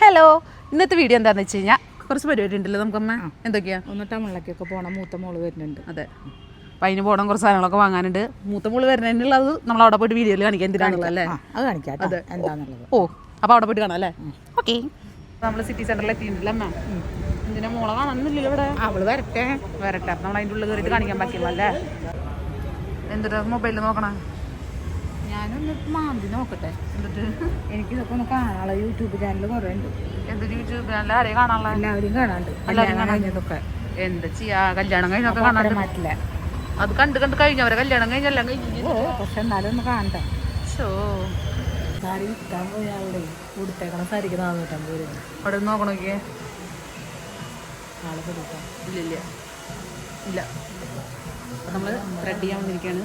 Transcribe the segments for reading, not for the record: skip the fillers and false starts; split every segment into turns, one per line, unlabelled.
Hello, ഇന്നത്തെ video എന്താണെന്ന് വെച്ച് കഴിഞ്ഞാൽ കുറച്ച് പരിപാടി ഉണ്ടല്ലോ നമുക്കമ്മ. എന്തൊക്കെയാണ്?
ഒന്ന് ടൗണിലേക്കൊക്കെ പോകണം. മൂത്ത മോള് വരുന്നുണ്ട്.
അതെ, അപ്പം അതിന് പോകണം. കുറച്ച് സാധനങ്ങളൊക്കെ വാങ്ങാനുണ്ട്. മൂത്ത മോള് വരുന്നതിനുള്ളത് നമ്മൾ അവിടെ പോയിട്ട് വീഡിയോയിൽ കാണിക്കാം. എന്തിനാണുള്ളത് അല്ലേ?
അത് കാണിക്കാം. അതെ, എന്താണെന്നുള്ളത്.
ഓ, അപ്പോൾ അവിടെ പോയിട്ട് കാണാം അല്ലേ? ഓക്കെ. നമ്മൾ സിറ്റി സെൻറ്ററിൽ എത്തിയിട്ടുണ്ടല്ലോ അമ്മ. എന്തിനാ മോളെ കാണുന്നില്ലല്ലോ ഇവിടെ?
അവള് വരട്ടെ.
അപ്പം നമ്മൾ അതിൻ്റെ ഉള്ളിൽ കയറിയിട്ട് കാണിക്കാൻ പറ്റില്ല അല്ലേ? എന്തിനാ മൊബൈലിൽ നോക്കണം?
ഞാനൊന്ന് മാന്തി നോക്കട്ടെ.
എന്നിട്ട്
എനിക്കിതൊക്കെ ഒന്ന് കാണാനുള്ള യൂട്യൂബ് ചാനൽ കുറേ ഉണ്ട്.
എന്തൊരു യൂട്യൂബ് ചാനൽ ആരെയും കാണാനുള്ള?
എല്ലാവരും കാണാണ്ട്.
എല്ലാവരും
കഴിഞ്ഞതൊക്കെ
എന്താ ചെയ്യാ? കല്യാണം കഴിഞ്ഞൊക്കെ കാണാൻ
മാറ്റില്ല.
അത് കണ്ട് കഴിഞ്ഞവരെ കല്യാണം കഴിഞ്ഞെല്ലാം കഴിഞ്ഞു.
പക്ഷെ എന്നാലും ഒന്ന് കാണട്ടെ.
ഷോ
സാരി വിൽക്കാൻ പോയാളുടെ കൊടുത്തേക്കണം. സാരിക്ക് 450 രൂപ.
അവിടെ നോക്കണം നോക്കിയേ.
ആളെ കൊടുക്കാം.
ഇല്ല അപ്പം നമ്മൾ ത്രെഡ് ചെയ്യാൻ വന്നിരിക്കുകയാണ്.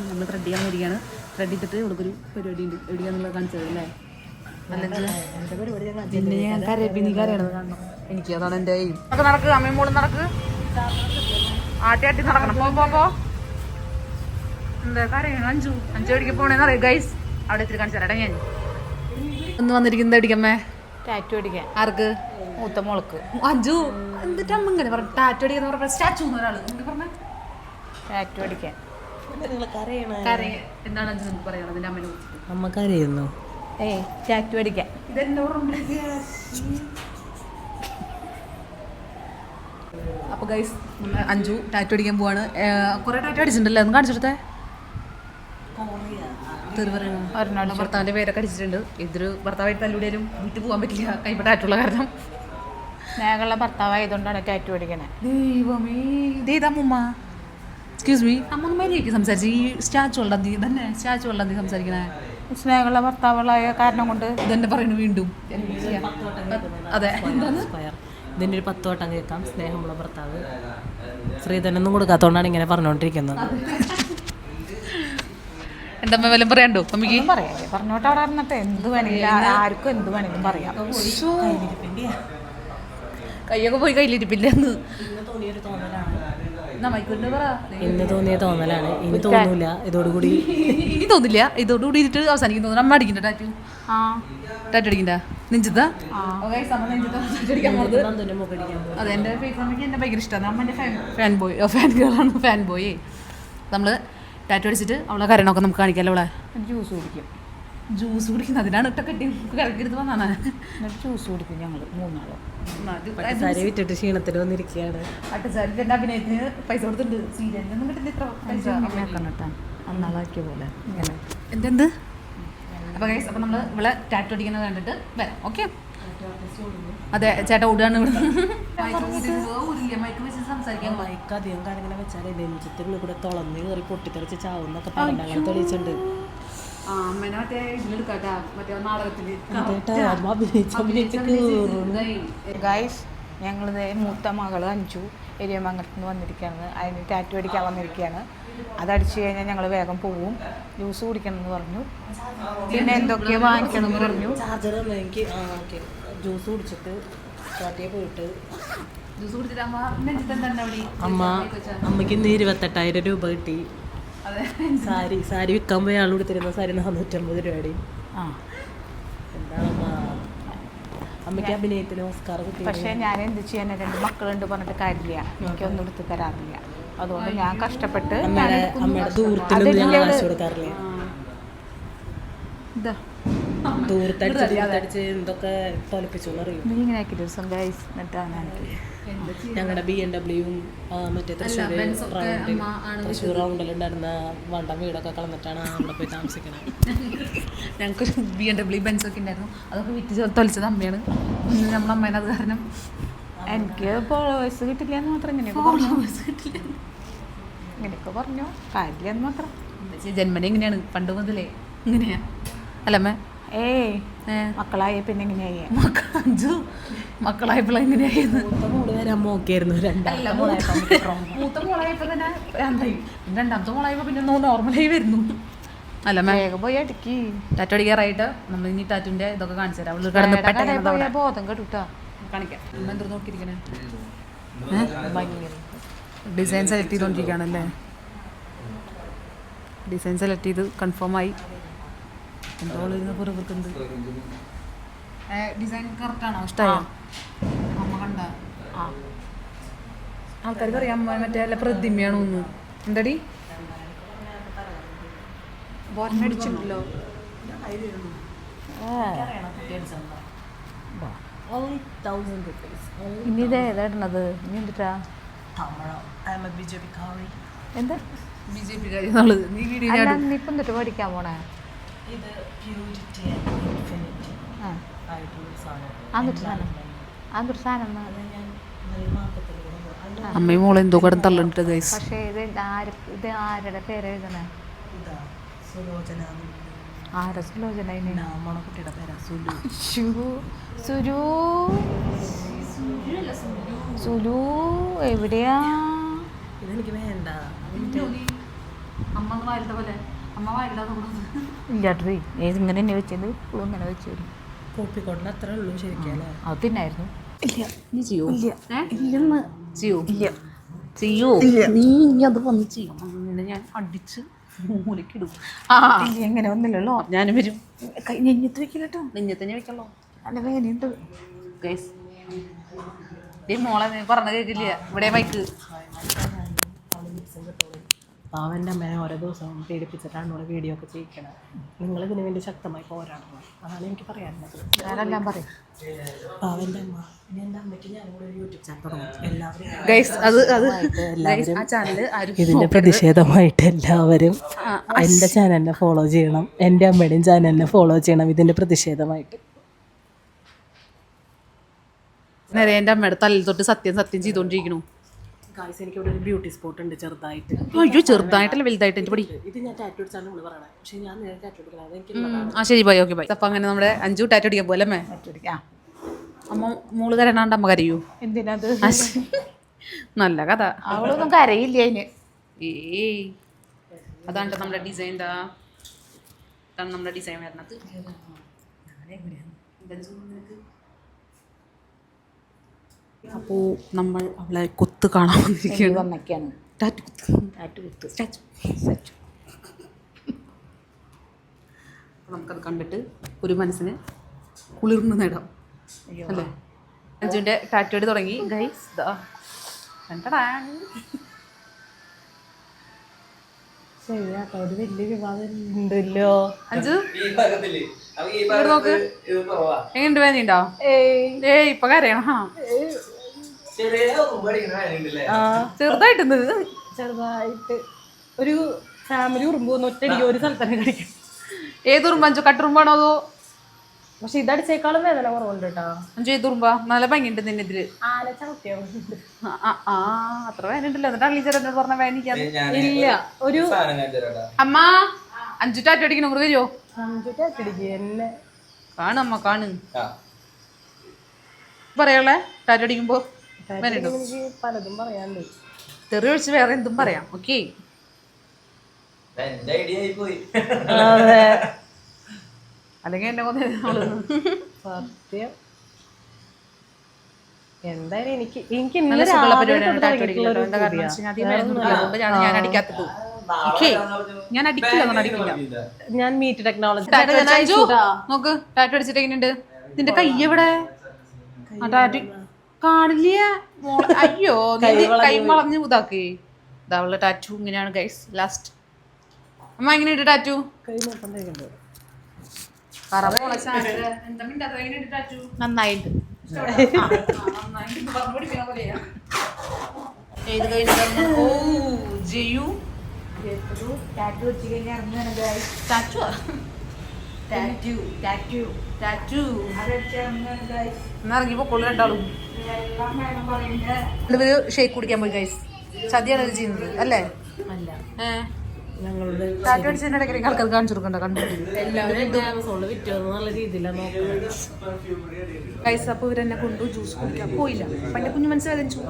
നമ്മൾ ത്രെഡ് ചെയ്യാൻ വന്നിരിക്കുകയാണ്. ത്രെഡ് ചെയ്തിട്ട് ഇവിടേക്കൊരു പരിപാടി ഉണ്ട്. എവിടെയാണെന്നുള്ളത് കാണിച്ചത് അല്ലേ? അല്ലെങ്കിൽ
എൻ്റെ പരിപാടി
പിന്നെ ഞാൻ നീ കരയണത് കാണണം. എനിക്ക് അതാണ് എൻ്റെ എയിം. ഒക്കെ നടക്ക്, അമ്മയും മോളും നടക്ക്. ആട്ടി നടക്കണം. പോ എന്താ കരയണം? അഞ്ചു എവിടേക്ക് പോണേന്ന് അറിയാം ഗൈസ്. അവിടെ ഇത്തിരി കാണിച്ചു തരാട്ടെ. ഞാൻ ഒന്ന് വന്നിരിക്കുന്നത് എവിടേക്കമ്മേ?
ടാറ്റു അടിക്കാൻ.
ആർക്ക്?
മൂത്ത മോൾക്ക്.
അഞ്ചു എന്നിട്ട് അമ്മ ഇങ്ങനെ പറഞ്ഞു ടാറ്റു അടിക്കുന്ന പറഞ്ഞ സ്റ്റാച്ചു ഒരാള് പറഞ്ഞ
ടാറ്റു അടിക്കാൻ.
എന്താണ് അഞ്ചു നമുക്ക് പറയണം അതിന്റെ അമ്മനെ കുറിച്ചിട്ട്?
അമ്മ കരയുന്നു. ടാറ്റു അടിക്കാൻ.
അപ്പൊ ഗൈസ് അഞ്ചു ടാറ്റു അടിക്കാൻ പോവാണ്. കുറെ ടാറ്റു അടിച്ചിട്ടുണ്ടല്ലോ, ഒന്ന് കാണിച്ചെടുത്തേ. ഭർത്താവിന്റെ പേരൊക്കെ അടിച്ചിട്ടുണ്ട്. ഇതൊരു ഭർത്താവായിട്ട് തല്ലൂടിയാലും വീട്ടിൽ പോകാൻ പറ്റില്ല, കൈപ്പ ടാറ്റുള്ള കാരണം.
സ്നേഹമുള്ള ഭർത്താവായതുകൊണ്ടാണ് ടാറ്റു അടിക്കണേ.
ദൈവമേ, ഇതേതമ്മ? എക്സ്ക്യൂസ് മീ, അമ്മ ഒന്ന് മര്യാദയ്ക്ക് സംസാരിച്ചു. ഈ സ്റ്റാച്ചുകളുടെ അന്തി തന്നെ സ്റ്റാച്ചുകളുടെ അന്തി സംസാരിക്കണേ.
സ്നേഹമുള്ള ഭർത്താവുകളായ കാരണം കൊണ്ട്
ഇതെന്നെ പറയുന്നു വീണ്ടും. അതെ,
ഇതിൻ്റെ ഒരു 10 വട്ടം കേൾക്കാം. സ്നേഹമുള്ള ഭർത്താവ്. ശ്രീധനൊന്നും കൊടുക്കാത്തതുകൊണ്ടാണ് ഇങ്ങനെ പറഞ്ഞുകൊണ്ടിരിക്കുന്നത്.
എൻ്റെ അമ്മ വല്ലതും പറയാണ്ടോ അമ്മയ്ക്ക്?
പറയാം, പറഞ്ഞോട്ട് അവിടെ ഇരുന്നിട്ട് എന്ത് വേണമെങ്കിലും ആർക്കും എന്ത് വേണമെങ്കിലും പറയാം.
കയ്യൊക്കെ പോയി കയ്യിലിരിപ്പില്ല.
ഇന്ന് തോന്നിയ തോന്നലാണ്. ഇനി തോന്നൂല. ഇതോടുകൂടി
ഇനി തോന്നില്ല. ഇതോടുകൂടി ഇതിട്ട് അവസാനിക്കും. അമ്മ അടിക്കണ്ട ടാറ്റു? ടാറ്റു അടിക്കണ്ട നെഞ്ചത്താ? അതെ, എൻ്റെ ഫേസ് അമ്മയ്ക്ക് എന്നെ ഭയങ്കര ഇഷ്ടമാണ്. അമ്മ എൻ്റെ ഫാൻ ഗേളാണ്, ഫാൻ ബോയ്. നമ്മൾ ടാറ്റു അടിച്ചിട്ട് അവളെ കരണമൊക്കെ നമുക്ക് കാണിക്കാമല്ലോ. അവളെ
ജ്യൂസ് കുടിക്കും.
ജ്യൂസ് കുടിക്കുന്നത് അതിനാണ് ഇട്ട കെട്ടി കറക്കിയെടുത്ത് വന്നാണ്.
ജ്യൂസ് കുടിക്കും ഞങ്ങൾ 3 നാളും.
വിട്ടിട്ട് ക്ഷീണത്തിൽ വന്നിരിക്കുകയാണ്. അട്ടസാരി എൻ്റെ അഭിനയത്തിന് പൈസ കൊടുത്തിട്ടുണ്ട്. സീരിയലിനൊന്നും കിട്ടുന്ന ഇത്ര പൈസ
അന്നാളാക്കിയ പോലെ ഇങ്ങനെ
എന്തെന്ത്. അപ്പോൾ ഗൈസ്, അപ്പോൾ നമ്മൾ ഇവിടെ ടാറ്റു അടിക്കുന്നത് കണ്ടിട്ട് വരാം. ഓക്കെ? അതെ, ചേട്ടാ ഓടുകയാണ് ഇവിടെ. സംസാരിക്കാൻ
മൈക്ക് അധികം കാര്യങ്ങളെ വെച്ചാൽ നെഞ്ചത്തുള്ളിൽ കൂടെ തുളന്ന് കയറി പൊട്ടിത്തെറിച്ച് ചാവുന്നൊക്കെ പറഞ്ഞാൽ തെളിയിച്ചിട്ടുണ്ട്.
അമ്മേനെ മറ്റേ ഇതിലെടുക്കാട്ടാ, മറ്റേ നാടകത്തിൽ
ഗൈസ്. ഞങ്ങളിത് മൂത്ത മകള് അഞ്ചു എരിയമംഗലത്ത് നിന്ന് വന്നിരിക്കുകയാണ്. അതിന് ടാറ്റു അടിക്കാൻ വന്നിരിക്കുകയാണ്. അതടിച്ചു കഴിഞ്ഞാൽ ഞങ്ങൾ വേഗം പോവും. ജ്യൂസ് കുടിക്കണം എന്ന് പറഞ്ഞു. പിന്നെ എന്തൊക്കെയോ വാങ്ങിക്കണം എന്ന് പറഞ്ഞു. എനിക്ക് ജ്യൂസ് കുടിച്ചിട്ട് കാട്ടിയെ പോയിട്ട് അമ്മയ്ക്ക് ഇന്ന് 28,000 രൂപ കിട്ടി. സാരി വിൽക്കാൻ പോയ ആൾ കൊടുത്തിരുന്ന സാരി 450 രൂപയുടെ. എന്താണ് അമ്മയ്ക്ക് അഭിനയത്തിന് ഓസ്കാർ കിട്ടി. പക്ഷേ ഞാൻ എന്ത് ചെയ്യാൻ, 2 മക്കളുണ്ട് പറഞ്ഞിട്ട് കാര്യമില്ല. എനിക്കൊന്നും എടുത്ത് തരാറില്ല. അതുകൊണ്ട് ഞാൻ കഷ്ടപ്പെട്ട് അമ്മയുടെ ദൂരത്തിനൊന്നും കൊടുക്കാറില്ല. ദൂരത്തടിച്ച് എന്തൊക്കെ തോൽപ്പിച്ചു എന്നറിയും. ഇങ്ങനെ ആക്കി ദിവസം ഗൈസ്. എന്നിട്ടാണ് ഞങ്ങളുടെ BMW മറ്റേ തൃശ്ശൂർ റൗണ്ടിലുണ്ടായിരുന്ന വണ്ടം വീടൊക്കെ കളന്നിട്ടാണ് അവിടെ പോയി താമസിക്കുന്നത്.
ഞങ്ങൾക്ക് BMW ബെൻസൊക്കെ ഉണ്ടായിരുന്നു. അതൊക്കെ വിറ്റ് തൊലിച്ചത് അമ്മയാണ്. നമ്മളെ അമ്മേനെ അത് കാരണം
എനിക്ക് ഫോളോവേഴ്സ് കിട്ടില്ല എന്ന് മാത്രം. ഇങ്ങനെയൊക്കെ പറഞ്ഞു കാര്യമില്ല എന്ന് മാത്രം.
ജന്മനെ ഇങ്ങനെയാണ്, പണ്ട് മുതലേ ഇങ്ങനെയാ അല്ലമ്മേ?
മക്കളായ പിന്നെ എങ്ങനെയായി?
മക്കളായപ്പോൾ എങ്ങനെയായിരുന്നു?
മൂത്ത മോളായപ്പോ തന്നെ
രണ്ടാമത്തെ മോളായപ്പോ പിന്നെ നോർമലായി വരുന്നു അല്ലമ്മേ?
വേഗം പോയി അടിക്കി.
ടാറ്റു അടിക്കാറായിട്ട് നമ്മൾ ഇനി ടാറ്റുവിന്റെ ഇതൊക്കെ കാണിച്ചു തരാം.
ബോധം കേട്ടുട്ടാ
കാണിക്കാം. എന്തോ നോക്കിയിരിക്കണേ? ഡിസൈൻ സെലക്ട് ചെയ്തോണ്ടിരിക്കുകയാണല്ലേ? ഡിസൈൻ സെലക്ട് ചെയ്ത് കൺഫേം ആയി. എന്തോ പുറകുണ്ട് ഡിസൈൻ കറക്റ്റാണോ? ഇഷ്ടമായോ? അമ്മ കണ്ട ആൾക്കാർക്ക് അറിയാം അമ്മ മറ്റേ അല്ല പ്രതിമയാണോ ഒന്ന്. എന്താടി ബോർണടിച്ചിട്ടുണ്ടല്ലോ.
ഇനി ഇത് ഏതാ ഇടണത്? ഇനി എന്തിട്ടാ? എന്താ
ബി ജെ പി കാര്യം നീ വീഡിയോ
ഇപ്പം തൊട്ട് പഠിക്കാൻ പോണേ? അതൊരു സാധനം.
അമ്മയും മോളെ എന്തോ കടം തള്ളിട്ട് ഗൈസ്.
പക്ഷേ ഇത് ആരുടെ പേര് എഴുതണേ? ആരാ സുലോചന?
കുട്ടിയുടെ പേരാ
സുലു. എവിടെയാ?
ഇതെനിക്ക് വേണ്ട.
ഇല്ലാട്ടത് ഏതിങ്ങനെ തന്നെ വെച്ചത് ഇങ്ങനെ വെച്ചു.
കോപ്പിക്കോട്ടിൽ അത്രേ ഉള്ളൂ ശരിക്കും അല്ലേ?
അത് തന്നെയായിരുന്നു.
ഇല്ല നീ ചെയ്യോ?
ഇല്ലെന്ന്
ചെയ്യോ?
ഇല്ല
ചെയ്യോ? നീ അത് വന്ന് ചെയ്യും. അങ്ങനെ ഞാൻ അടിച്ച് മൂലക്കിടും.
എങ്ങനെ ഒന്നില്ലല്ലോ.
ഞാനും വരും.
കൈ നെഞ്ഞത്ത് വെക്കില്ലട്ടോ.
നെഞ്ഞത്തന്നെ വെക്കല്ലോ.
നല്ല വേദനയുണ്ട്
ഗൈസ്. മോളെ നീ പറഞ്ഞ കേൾക്കില്ല. ഇവിടെ ബൈക്ക്
പാവൻ്റെ അമ്മേനെ ഓരോ ദിവസവും പീഡിപ്പിച്ചിട്ടാണ് ഇവിടെ വീഡിയോ ഒക്കെ ചെയ്യിക്കണം. നിങ്ങളിതിനു വേണ്ടി ശക്തമായി പോരാടണം. അതാണ് എനിക്ക് പറയാനുള്ളത്.
ഞാനെല്ലാം പറയും.
പാവൻ്റെ അമ്മ. ഇനി എൻ്റെ അമ്മയ്ക്ക് ഞാനിവിടെ ഒരു യൂട്യൂബ് ചാനൽ തുടങ്ങും. എല്ലാവരും ഇതിൻ്റെ പ്രതിഷേധമായിട്ട് എല്ലാവരും എൻ്റെ ചാനലിനെ ഫോളോ ചെയ്യണം. എൻ്റെ അമ്മയുടെയും ചാനലിനെ ഫോളോ ചെയ്യണം. ഇതിൻ്റെ പ്രതിഷേധമായിട്ട്.
നേരെ എൻ്റെ അമ്മയുടെ തലയിൽ തൊട്ട് സത്യം ചെയ്തുകൊണ്ടിരിക്കണു.
ഗായ്സ്, എനിക്കിവിടെ ഒരു ബ്യൂട്ടി സ്പോട്ട് ഉണ്ട് ചെറുതായിട്ട്.
അയ്യോ ചെറുതായിട്ടല്ല വലുതായിട്ട് എനിക്ക് പഠി.
ഇത് ഞാൻ ടാറ്റു അടിച്ചാണ് നമ്മൾ പറയണത്. പക്ഷേ ഞാൻ നേരെ ടാറ്റു അടിക്കണം. എനിക്ക്
ശരി ബൈ. Okay by. അപ്പം അങ്ങനെ നമ്മുടെ 5 ടാറ്റു അടിക്കാൻ പോലെ അമ്മേ ടാറ്റു അടിക്കാം. അമ്മ മോള് കരയണാണ്ട് അമ്മ കരയൂ.
എന്തിനത്?
നല്ല കഥ.
അവളൊന്നും കരയില്ല അതിന്.
അതാണ് നമ്മുടെ ഡിസൈൻ. ഇതാണ് നമ്മുടെ ഡിസൈൻ വരുന്നത്. അപ്പോൾ നമ്മൾ അവളെ കൊത്ത് കാണാൻ വന്നിരിക്കുകയാണ്. നമുക്കത് കണ്ടിട്ട് ഒരു മനസ്സിന് കുളിർന്ന് നേടാം അല്ലേ? അഞ്ജുവിൻ്റെ ടാറ്റോടി തുടങ്ങി ഗൈസ്.
ശരിയാട്ടോ, ഒരു വലിയ വിവാദം ഉണ്ടല്ലോ.
അഞ്ജു നോക്ക് എങ്ങനെയുണ്ട്? വേദനയുണ്ടോ? ഇപ്പൊ കരയണം.
ചെറുതായിട്ട് ഒരു ഫാമിലി ഉറുമ്പ് ഒറ്റടിക്ക് ഒരു സ്ഥലത്ത് തന്നെ കടിക്കും.
ഏതുറുമ്പ് അഞ്ചു? കട്ടുറുമ്പാണോ അതോ?
പക്ഷെ ഇതടിച്ചേക്കാളും വേദന കുറവുണ്ട് കേട്ടോ.
അഞ്ചു ഏതുറുമ്പാ? നല്ല ഭംഗിയുണ്ട് നിന്നെ ഇതില്.
ആന ചവിട്ടിയാവുന്നുണ്ട്.
അത്ര വേദന ഉണ്ടല്ലോ. എന്നിട്ട് അള്ളീച്ചേട്ടനോട് പറഞ്ഞ വേദനിക്കാതെ
ഇല്ല. ഒരു
അമ്മ 5 ടാറ്റ അടിക്കണം. ഇങ്ങോട്ട് വരുമോ?
5 ടാറ്റടിക്ക് എന്നെ
കാണു അമ്മ കാണു. പറയാളെ ടാറ്റ അടിക്കുമ്പോ
എനിക്ക് പലതും പറയാണ്ട്.
തെറി ഒഴിച്ച് വേറെ എന്തും പറയാം. ഓക്കെ അല്ലെങ്കിൽ എന്നെ കൊന്നു
സത്യം. എന്തായാലും എനിക്ക്
ഞാൻ അടിക്കാത്തത്.
ഞാൻ മീറ്റ് ടെക്നോളജി
നോക്ക് ടാറ്റു അടിച്ചിട്ട് എങ്ങനെയുണ്ട്? നിന്റെ കൈ എവിടെ? ടാറ്റു കാണില്ല. അയ്യോ കൈ വളഞ്ഞ് ഇതാക്കേ. ഇതാവുള്ള ടാറ്റു ഇങ്ങനെയാണ് ഗൈസ്. ലാസ്റ്റ് അമ്മ എങ്ങനെയുണ്ട് ടാറ്റു?
നന്നായിട്ട്.
ഇറങ്ങിപ്പോ രണ്ടാളും ഇവര് ഷേക്ക് കുടിക്കാൻ പോയി ഗൈസ്. ചതിയാണ് ഇത് ചെയ്യുന്നത് അല്ലേ?
അല്ല,
ഞങ്ങളുടെ ടാറ്റു അടിച്ചതിന്റെ ഇടയ്ക്ക് ആൾക്കാർ കാണിച്ചു കൊടുക്കണ്ട. ഗൈസ് അപ്പൊ ഇവരെന്നെ കൊണ്ടു ജ്യൂസ് കുടിക്കാൻ പോയില്ല. അപ്പൊ എന്റെ കുഞ്ഞു മനസ്സ് വേദനിച്ചു.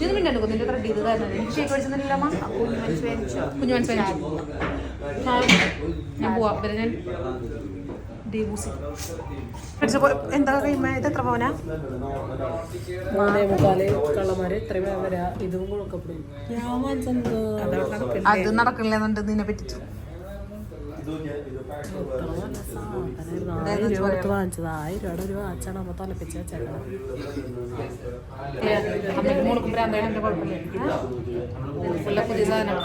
ഇത് മിണ്ടല്ലോ നിന്റെ ത്രെഡ് ചെയ്ത് കാരണം എനിക്ക് ഷേക്ക് അടിച്ചെന്നില്ല. കുഞ്ഞു മനസ്സ് വേദനിച്ചു. ഞാൻ പോവാ. ഇവരെ ഞാൻ എന്താ കഴിയുമ്പോ ഇത് എത്ര പോനാ?
4:45 കള്ളന്മാര് ഇത്രയും വരാ. ഇതും കൊടുക്കപ്പെടും.
അത് നടക്കില്ലെന്നുണ്ട് നിന്നെ പറ്റിച്ചു.
1000 രൂപ കൊടുത്ത് വാങ്ങിച്ചത്. 1000 രൂപയുടെ ഒരു വാച്ചാണ് അമ്മ തലപ്പിച്ച് വെച്ചേക്കണം.
പുതിയ സാധനം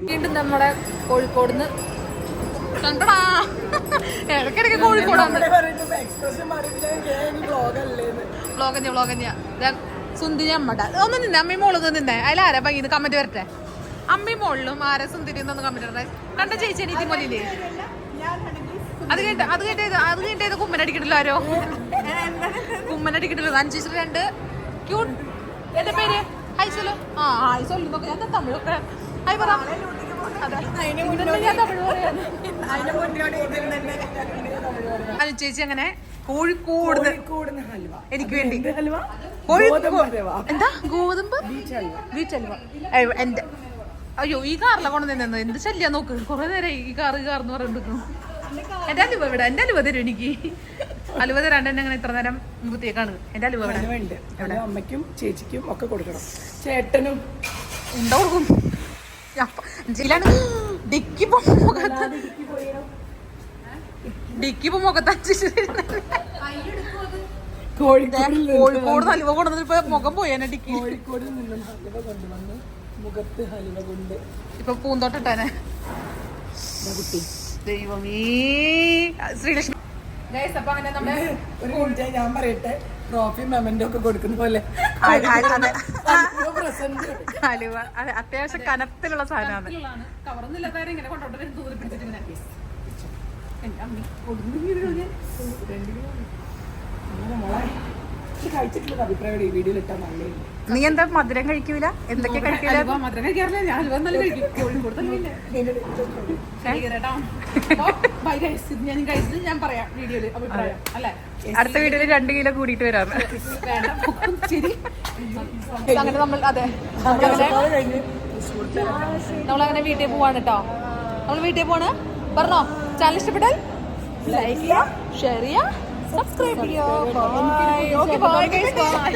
വീണ്ടും നമ്മുടെ കോഴിക്കോടുന്ന് കണ്ടടാ. ഇടയ്ക്കിടയ്ക്ക് കോഴിക്കോടാണ്. സുന്ദരി അമ്മട ഒന്ന് നിന്നെ അമ്മയും മോള് നിന്നേ. അതിലാരാ ഭംഗി കമന്റ് വരട്ടെ. അമ്മയും മോളിലും ആരെ സുന്ദരി എന്നൊന്ന് കമന്റ് വരട്ടെ. കണ്ട ചേച്ചി എനിക്ക് മോലില്ലേ? അത് കേട്ടത് കുമ്മനടിക്കണ്ടല്ലോ. ആരോ കുമ്മനടിക്കണ്ടല്ലോ. 5-2 ക്യൂട്ട്. എന്റെ പേര് ഹൈസലോ. ഹൈസോലു നോക്കാം. ഞാൻ തമിഴൊക്കെ ഹൈ പറ. ചേച്ചി അങ്ങനെ കോഴിക്കോട് എനിക്ക് വേണ്ടി എന്താ ഗോതമ്പ് ബീച്ച് ഹൽവ. എന്റെ അയ്യോ ഈ കാറിലെ കൊണ്ടുവന്നു എന്ത് ശല്യ നോക്ക്. കുറെ നേരം ഈ കാർന്ന് പറഞ്ഞിരിക്കുന്നു. എന്റെ അലുവ ഇവിടെ. എന്റെ അലുവ തരും എനിക്ക്. അലുവ തരാണ്ട് തന്നെ അങ്ങനെ ഇത്ര നേരം വൃത്തിയേക്കാണ്. എന്റെ അലുവ ഇവിടെ.
അമ്മയ്ക്കും ചേച്ചിക്കും ഒക്കെ കൊടുക്കണം. ചേട്ടനും
ഉണ്ടോ കൊടുക്കും. ഡിക്കിപ്പോ മുഖത്ത് കോഴിക്കോട് ഹലുവ കൊണ്ടുവന്നിട്ട് ഇപ്പൊ മുഖം പോയേനെ. ഡിക്കി
കോഴിക്കോടിൽ നിന്നും ഹലുവ കൊണ്ടുവന്ന് മുഖത്ത് ഹലുവ കൊണ്ട്
ഇപ്പൊ പൂന്തോട്ടിട്ടാനെ.
കുട്ടി
ദൈവമേ ശ്രീലക്ഷ്മി. അപ്പൊ അങ്ങനെ നമ്മുടെ
ഞാൻ പറയട്ടെ, ട്രോഫി മെമന്റോ ഒക്കെ കൊടുക്കുന്ന പോലെ
ഹലുവ അതെ അത്യാവശ്യം കനത്തിലുള്ള സാധനമാണ്. കവർന്നില്ലാത്ത ഇങ്ങനെ കൊണ്ടോട്ട് ദൂരെ പിടിച്ചിട്ട്
കഴിച്ചിട്ടുള്ള അഭിപ്രായം ഈ വീഡിയോയിൽ ഇട്ടാൽ നല്ലത്.
നീ എന്താ മധുരം കഴിക്കൂല? എന്തൊക്കെ കഴിക്കൂല? മധുരം കഴിക്കാറില്ല. ഞാൻ ഞാൻ പറയാം വീഡിയോയില് അഭിപ്രായം അല്ലെ. അടുത്ത വീഡിയോയില് 2 കിലോ കൂടിയിട്ട് വരാം. അങ്ങനെ നമ്മൾ അതെ നമ്മളങ്ങനെ വീട്ടിൽ പോവാണ് കേട്ടോ. നമ്മൾ വീട്ടിൽ പോവാണ്. പറഞ്ഞോ, ചാനൽ ഇഷ്ടപ്പെട്ടാൽ ലൈക്ക് ചെയ്യുക, ഷെയർ ചെയ്യുക, സബ്സ്ക്രൈബ് ചെയ്യുക. Bye. Okay bye guys. By.